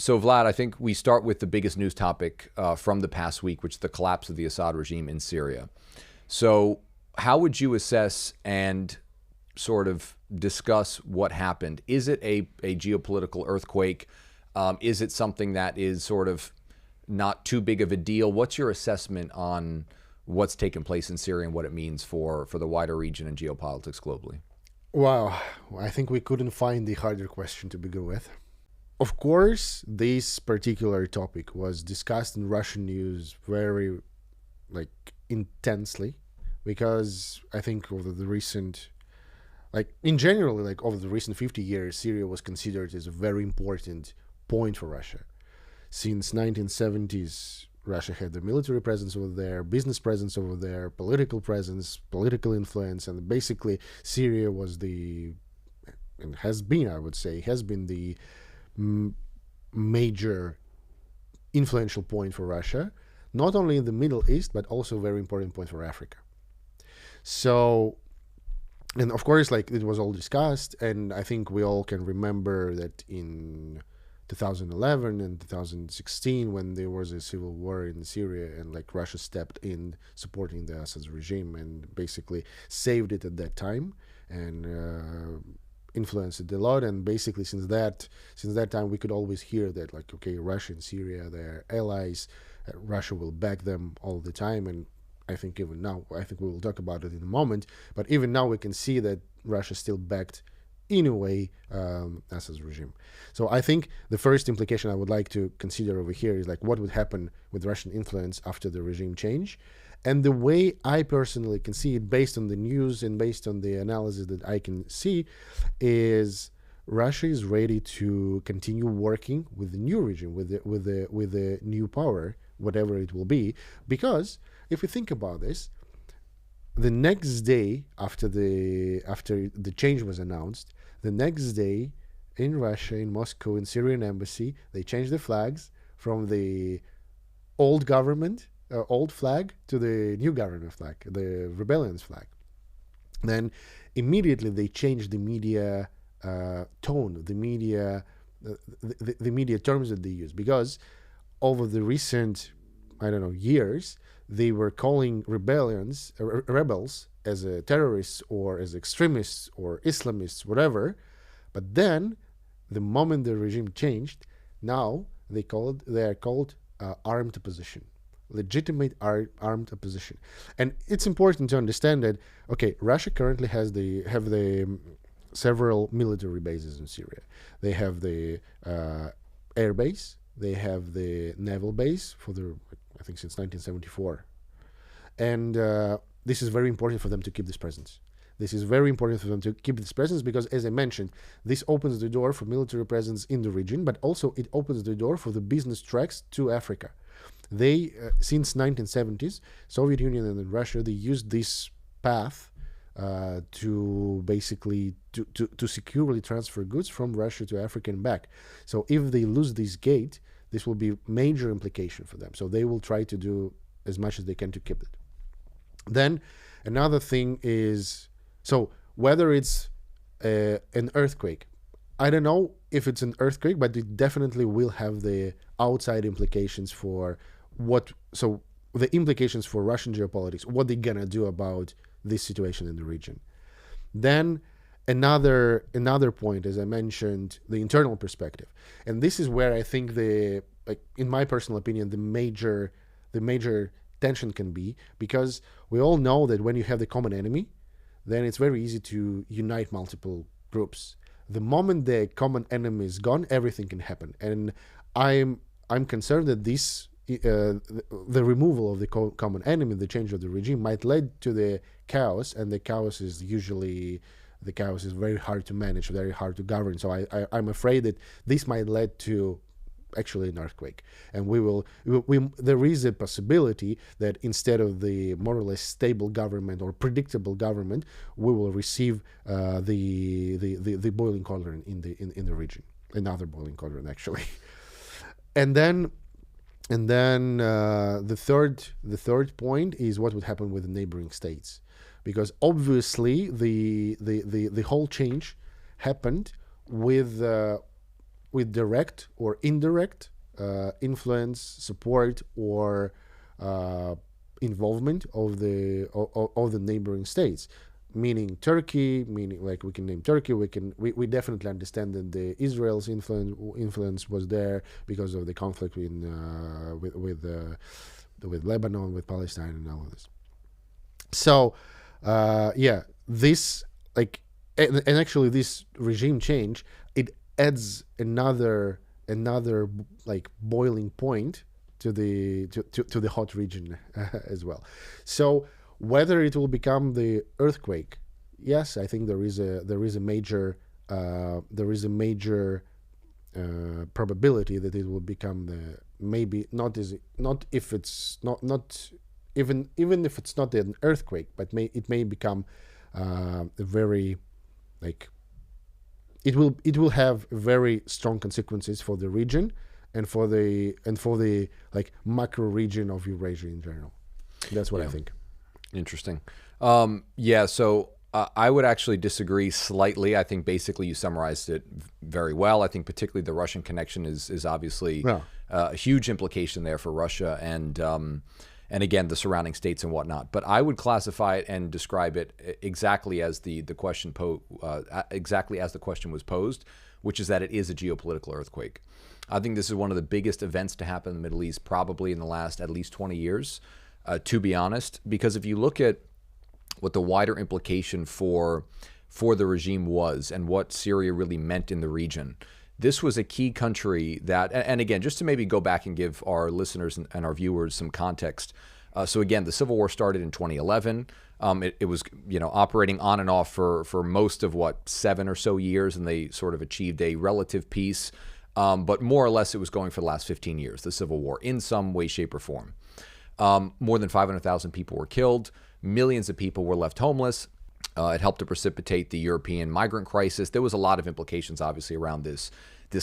So, Vlad, I think we start with the biggest news topic from the past week, which is the collapse of the Assad regime in Syria. So, how would you assess and sort of discuss what happened? Is it a geopolitical earthquake? Is it something that is sort of not too big of a deal? What's your assessment on what's taken place in Syria and what it means for the wider region and geopolitics globally? Wow, I think we couldn't find the harder question to begin with. Of course, this particular topic was discussed in Russian news very, intensely, because I think over the recent, in general, over the recent 50 years, Syria was considered as a very important point for Russia. Since 1970s, Russia had the military presence over there, business presence over there, political presence, political influence, and basically Syria was and has been, I would say, the major influential point for Russia, not only in the Middle East, but also a very important point for Africa. So, and of course, it was all discussed, and I think we all can remember that in 2011 and 2016, when there was a civil war in Syria, and Russia stepped in supporting the Assad regime and basically saved it at that time, and influenced it a lot. And basically since that time, we could always hear that okay, Russia and Syria, they're allies, Russia will back them all the time. And I think even now, I think we will talk about it in a moment, but even now we can see that Russia still backed in a way Assad's regime. So I think the first implication I would like to consider over here is what would happen with Russian influence after the regime change. And the way I personally can see it, based on the news and based on the analysis that I can see, is Russia is ready to continue working with the new regime, with the new power, whatever it will be. Because if you think about this, the next day after the change was announced, the next day in Russia, in Moscow, in Syrian embassy, they changed the flags from the old government, old flag, to the new government flag, the rebellion's flag. Then immediately they changed the media tone, the media terms that they use, because over the recent, years, they were calling rebels as terrorists or as extremists or Islamists, whatever. But then, the moment the regime changed, now they are called armed opposition, legitimate armed opposition. And it's important to understand that Russia currently have the several military bases in Syria. They have the air base, they have the naval base I think since 1974. And this is very important for them to keep this presence. This is very important for them to keep this presence because, as I mentioned, this opens the door for military presence in the region, but also it opens the door for the business tracks to Africa. They, since 1970s, Soviet Union and Russia, they used this path to basically to securely transfer goods from Russia to Africa and back. So if they lose this gate, this will be major implication for them. So they will try to do as much as they can to keep it. Then another thing is, so whether it's an earthquake, I don't know if it's an earthquake, but it definitely will have the outside implications for the implications for Russian geopolitics, what they're gonna do about this situation in the region. Then another point, as I mentioned, the internal perspective. And this is where I think in my personal opinion, the major tension can be, because we all know that when you have the common enemy, then it's very easy to unite multiple groups. The moment the common enemy is gone, everything can happen. And I'm concerned that the removal of the common enemy, the change of the regime, might lead to the chaos, and the chaos is very hard to manage, very hard to govern. So I'm afraid that this might lead to actually an earthquake, and there is a possibility that instead of the more or less stable government or predictable government, we will receive the boiling cauldron in the region, another boiling cauldron actually. And then the third point is what would happen with the neighboring states, because obviously the whole change happened with with direct or indirect influence, support, or involvement of the neighboring states, meaning Turkey, meaning like we can name Turkey. We definitely understand that the Israel's influence was there because of the conflict with Lebanon, with Palestine, and all of this. So this like and actually this regime change, it adds another like boiling point to the hot region as well. So whether it will become the earthquake, yes, I think there is a major probability that it will become the, maybe not if it's not even if it's not an earthquake, but it may become a very like it will have very strong consequences for the region and for the like macro region of Eurasia in general. That's what I think. Interesting. So I would actually disagree slightly. I think basically you summarized it very well. I think particularly the Russian connection is obviously a huge implication there for Russia and again the surrounding states and whatnot. But I would classify it and describe it exactly as the question was posed, which is that it is a geopolitical earthquake. I think this is one of the biggest events to happen in the Middle East probably in the last at least 20 years, to be honest, because if you look at what the wider implication for the regime was and what Syria really meant in the region, this was a key country that, and again, just to maybe go back and give our listeners and our viewers some context. So again, the civil war started in 2011. It was operating on and off for most of 7 or so years, and they sort of achieved a relative peace. But more or less, it was going for the last 15 years, the civil war, in some way, shape, or form. More than 500,000 people were killed. Millions of people were left homeless. It helped to precipitate the European migrant crisis. There was a lot of implications, obviously, around this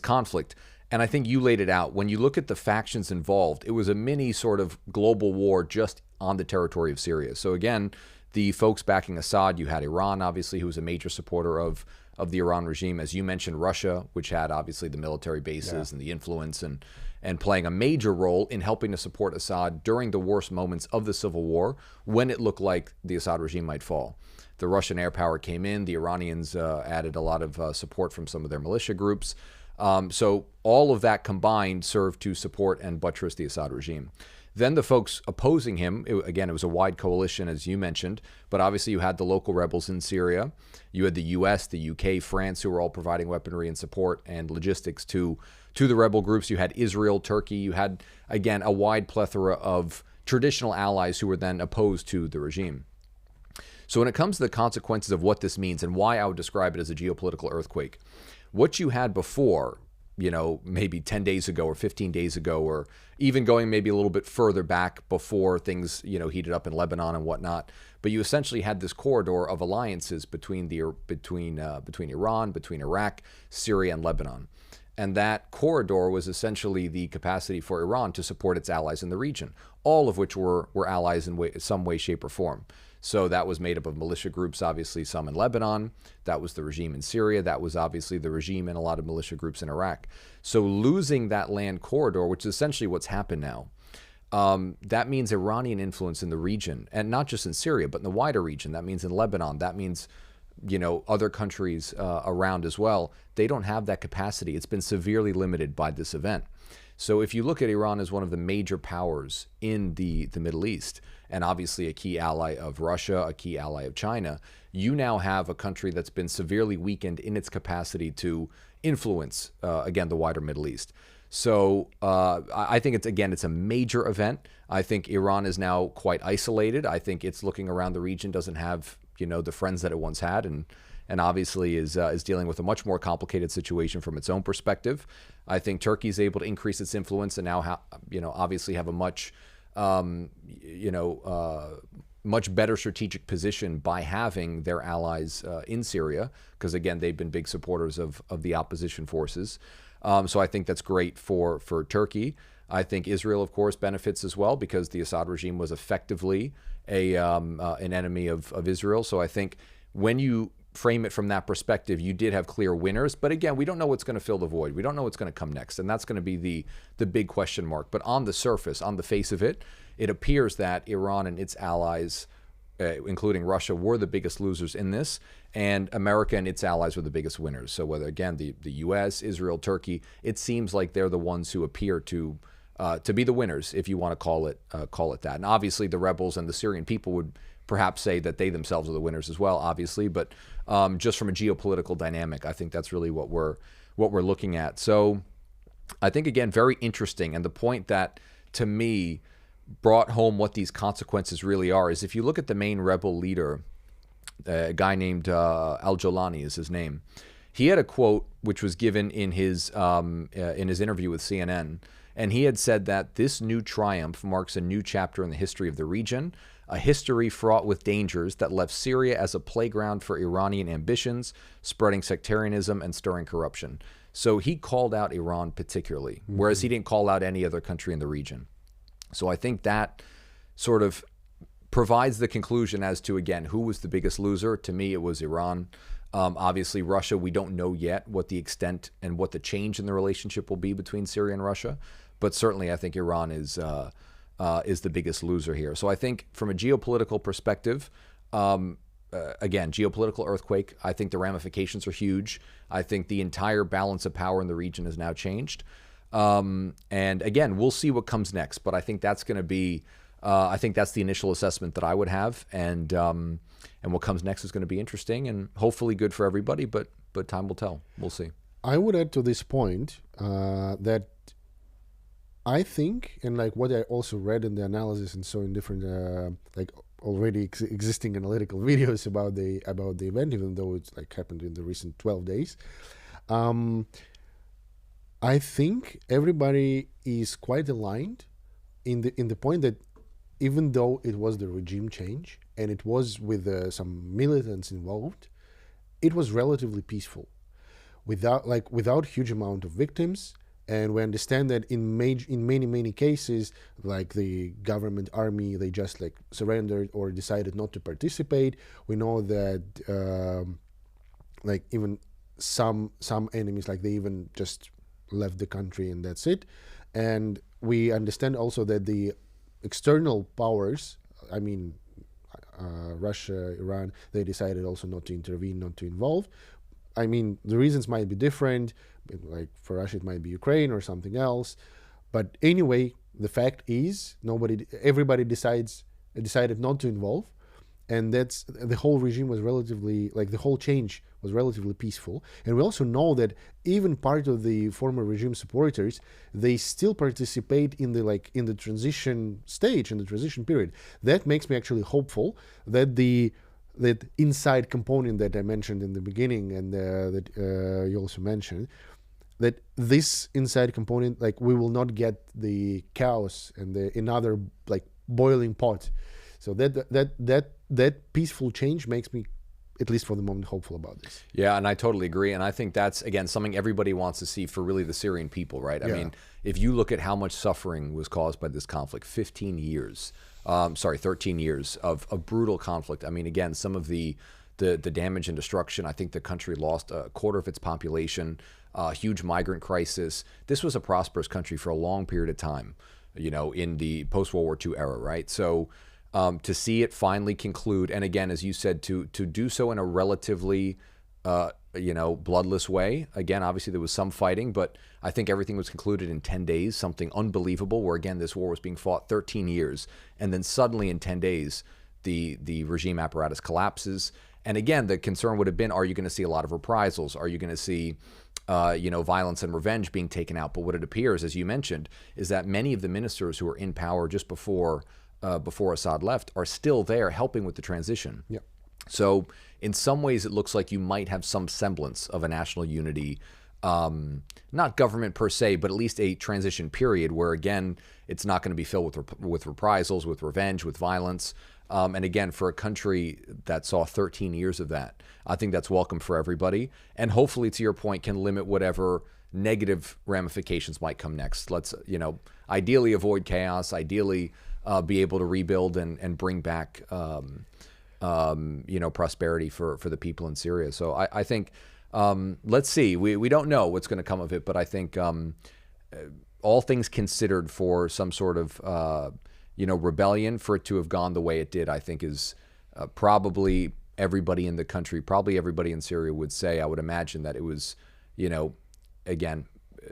conflict. And I think you laid it out. When you look at the factions involved, it was a mini sort of global war just on the territory of Syria. So again, the folks backing Assad, you had Iran, obviously, who was a major supporter of the Iran regime. As you mentioned, Russia, which had obviously the military bases and the influence and playing a major role in helping to support Assad during the worst moments of the civil war when it looked like the Assad regime might fall. The Russian air power came in. The Iranians added a lot of support from some of their militia groups. So all of that combined served to support and buttress the Assad regime. Then the folks opposing him, it was a wide coalition, as you mentioned, but obviously you had the local rebels in Syria. You had the U.S., the U.K., France, who were all providing weaponry and support and logistics to the rebel groups. You had Israel, Turkey. You had, again, a wide plethora of traditional allies who were then opposed to the regime. So when it comes to the consequences of what this means and why I would describe it as a geopolitical earthquake, what you had before, maybe 10 days ago or 15 days ago, or even going maybe a little bit further back before things, heated up in Lebanon and whatnot. But you essentially had this corridor of alliances between Iran, between Iraq, Syria, and Lebanon. And that corridor was essentially the capacity for Iran to support its allies in the region, all of which were allies in some way, shape, or form. So that was made up of militia groups, obviously some in Lebanon. That was the regime in Syria. That was obviously the regime in a lot of militia groups in Iraq. So losing that land corridor, which is essentially what's happened now, that means Iranian influence in the region, and not just in Syria, but in the wider region. That means in Lebanon. That means, other countries around as well. They don't have that capacity. It's been severely limited by this event. So if you look at Iran as one of the major powers in the Middle East, and obviously a key ally of Russia, a key ally of China, you now have a country that's been severely weakened in its capacity to influence, again, the wider Middle East. So I think it's a major event. I think Iran is now quite isolated. I think it's looking around the region, doesn't have, the friends that it once had, and obviously is dealing with a much more complicated situation from its own perspective. I think Turkey is able to increase its influence and now, obviously have a much better strategic position by having their allies in Syria, because again, they've been big supporters of the opposition forces. So I think that's great for Turkey. I think Israel, of course, benefits as well because the Assad regime was effectively an enemy of Israel. So I think when you frame it from that perspective, you did have clear winners. But again, we don't know what's going to fill the void. We don't know what's going to come next. And that's going to be the big question mark. But on the surface, on the face of it, it appears that Iran and its allies, including Russia, were the biggest losers in this, and America and its allies were the biggest winners. So whether, again, the U.S., Israel, Turkey, it seems like they're the ones who appear to be the winners, if you want to call it that. And obviously the rebels and the Syrian people would perhaps say that they themselves are the winners as well, obviously. But just from a geopolitical dynamic, I think that's really what we're looking at. So I think, again, very interesting. And the point that, to me, brought home what these consequences really are is if you look at the main rebel leader, a guy named Al-Jolani is his name. He had a quote which was given in his interview with CNN, and he had said that this new triumph marks a new chapter in the history of the region, a history fraught with dangers that left Syria as a playground for Iranian ambitions, spreading sectarianism and stirring corruption. So he called out Iran particularly, whereas he didn't call out any other country in the region. So I think that sort of provides the conclusion as to, again, who was the biggest loser. To me, it was Iran. Obviously, Russia, we don't know yet what the extent and what the change in the relationship will be between Syria and Russia. But certainly, I think Iran is the biggest loser here. So I think from a geopolitical perspective, again, geopolitical earthquake, I think the ramifications are huge. I think the entire balance of power in the region has now changed. And again, we'll see what comes next, but I think that's going to be, I think that's the initial assessment that I would have. And what comes next is going to be interesting and hopefully good for everybody, but time will tell. We'll see. I would add to this point that I think, and like what I also read in the analysis and so in different like already existing analytical videos about the event, even though it's like happened in the recent 12 days. I think everybody is quite aligned in the point that even though it was the regime change and it was with some militants involved, it was relatively peaceful, without huge amount of victims. And we understand that in many cases, like the government army, they just like surrendered or decided not to participate. We know that like even some enemies, like they even just left the country and that's it. And we understand also that the external powers, I mean, Russia, Iran, they decided also not to intervene, not to involve. I mean, the reasons might be different. Like for Russia, it might be Ukraine or something else. But anyway, the fact is, everybody decided not to involve, and that's the whole regime was relatively, like the whole change was relatively peaceful. And we also know that even part of the former regime supporters, they still participate in the transition stage, in the transition period. That makes me actually hopeful that that inside component that I mentioned in the beginning and that you also mentioned, that this inside component, like we will not get the chaos and another like boiling pot. So that peaceful change makes me, at least for the moment, hopeful about this. Yeah, and I totally agree. And I think that's, again, something everybody wants to see for really the Syrian people, right? I mean, if you look at how much suffering was caused by this conflict, 13 years of brutal conflict. I mean, again, some of the damage and destruction, I think the country lost a quarter of its population, huge migrant crisis. This was a prosperous country for a long period of time, you know, in the post-World War II era, right? So to see it finally conclude, and again, as you said, to do so in a relatively, bloodless way. Again, obviously there was some fighting, but I think everything was concluded in 10 days, something unbelievable, where again, this war was being fought 13 years. And then suddenly in 10 days, the regime apparatus collapses. And again, the concern would have been, are you going to see a lot of reprisals? Are you going to see, violence and revenge being taken out? But what it appears, as you mentioned, is that many of the ministers who were in power just before Assad left are still there helping with the transition. Yeah. So in some ways, it looks like you might have some semblance of a national unity, not government per se, but at least a transition period where, again, it's not going to be filled with reprisals, with revenge, with violence. And again, for a country that saw 13 years of that, I think that's welcome for everybody. And hopefully, to your point, can limit whatever negative ramifications might come next. Let's, ideally avoid chaos, ideally be able to rebuild and bring back prosperity for the people in Syria. So I think, let's see, we don't know what's going to come of it, but I think all things considered, for some sort of, rebellion, for it to have gone the way it did, I think is probably everybody in the country, probably everybody in Syria would say, I would imagine, that it was, again,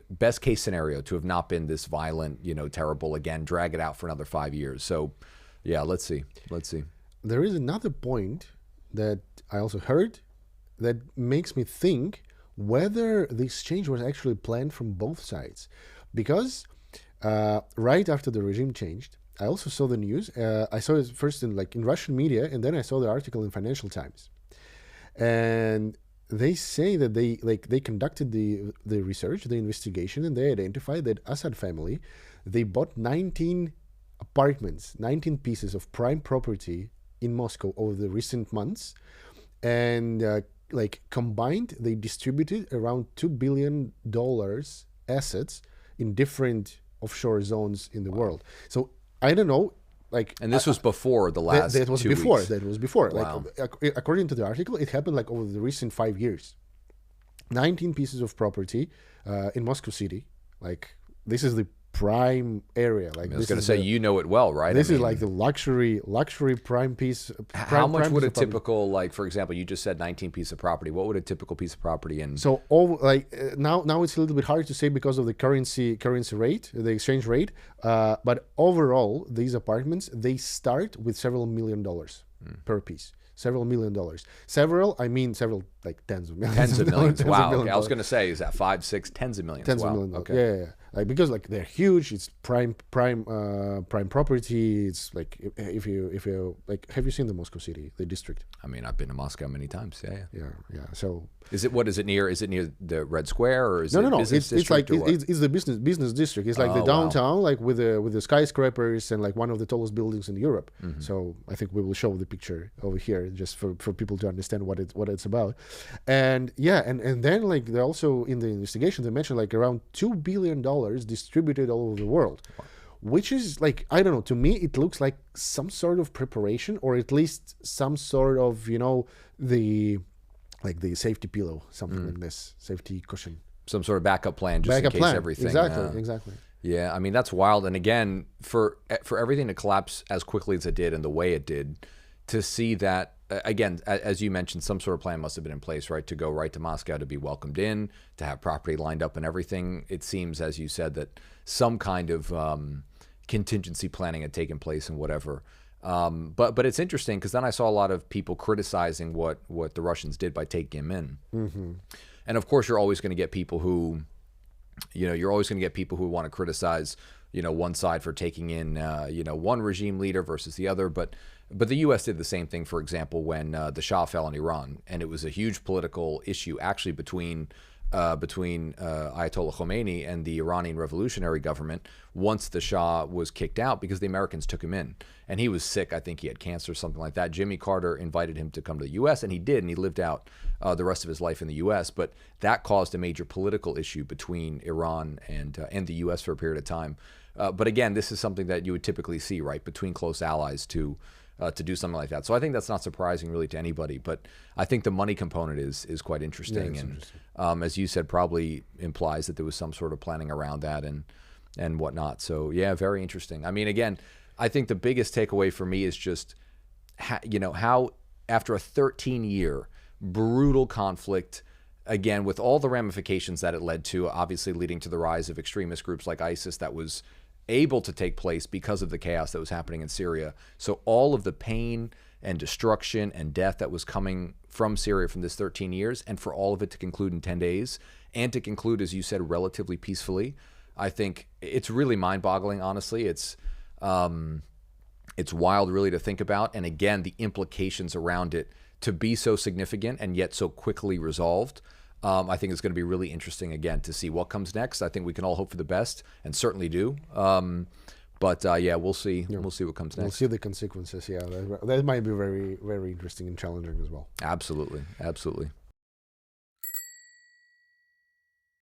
best case scenario to have not been this violent, terrible, again, drag it out for another 5 years. So yeah, let's see. There is another point that I also heard that makes me think whether the exchange was actually planned from both sides. Because right after the regime changed, I also saw the news. I saw it first in Russian media, and then I saw the article in Financial Times. And they say that they conducted the research, the investigation, and they identified that Assad family, they bought 19 apartments, 19 pieces of prime property in Moscow over the recent months, and combined, they distributed around $2 billion assets in different offshore zones in the world. So I don't know, and this was before the last that was 2 before weeks. That was before. Wow. According to the article, it happened over the recent 5 years. 19 pieces of property in Moscow City. This is the prime area. I was going to say, it well, right? This is the luxury prime piece. How much would a typical, for example, you just said 19 piece of property. What would a typical piece of property in? So now it's a little bit hard to say because of the currency rate, the exchange rate. But overall, these apartments, they start with several $1 million per piece. Several $1 million. Several, tens of millions. Tens of millions. Wow. Okay. I was going to say, is that 5, 6, tens of millions? Tens of millions. Okay. Yeah. Because they're huge. It's prime property. It's if you have you seen the Moscow City, the district? I mean, I've been to Moscow many times. Yeah. So is it near the Red Square, or is it no? business It's district, it's the business district. It's the downtown, wow. With the skyscrapers and one of the tallest buildings in Europe. Mm-hmm. So I think we will show the picture over here just for people to understand what it's about. And and then they also in the investigation they mentioned around $2 billion distributed all over the world. Wow. Which is I don't know, to me it looks like some sort of preparation, or at least some sort of the safety pillow, something like this, safety cushion, some sort of backup plan just in case everything. Exactly. Yeah, I mean, that's wild. And again, for everything to collapse as quickly as it did and the way it did, to see that, again, as you mentioned, some sort of plan must have been in place, right, to go right to Moscow, to be welcomed in, to have property lined up and everything. It seems, as you said, that some kind of contingency planning had taken place and whatever. But it's interesting because then I saw a lot of people criticizing what the Russians did by taking him in. Mm-hmm. And of course, you're always going to get people who, want to criticize, one side for taking in, one regime leader versus the other. But the U.S. did the same thing, for example, when the Shah fell in Iran, and it was a huge political issue actually between Ayatollah Khomeini and the Iranian revolutionary government once the Shah was kicked out, because the Americans took him in. And he was sick. I think he had cancer or something like that. Jimmy Carter invited him to come to the U.S., and he did, and he lived out the rest of his life in the U.S. But that caused a major political issue between Iran and the U.S. for a period of time. But again, this is something that you would typically see, right, between close allies to do something like that. So I think that's not surprising really to anybody, but I think the money component is quite interesting. As you said, probably implies that there was some sort of planning around that and whatnot. So yeah, very interesting. I mean, again, I think the biggest takeaway for me is just how after a 13-year brutal conflict, again, with all the ramifications that it led to, obviously leading to the rise of extremist groups like ISIS, that was able to take place because of the chaos that was happening in Syria. So all of the pain and destruction and death that was coming from Syria from this 13 years, and for all of it to conclude in 10 days, and to conclude, as you said, relatively peacefully, I think it's really mind-boggling, honestly. It's wild really to think about. And again, the implications around it to be so significant and yet so quickly resolved. I think it's going to be really interesting, again, to see what comes next. I think we can all hope for the best, and certainly do. But we'll see. Yeah. We'll see what comes next. We'll see the consequences. Yeah, that might be very, very interesting and challenging as well. Absolutely.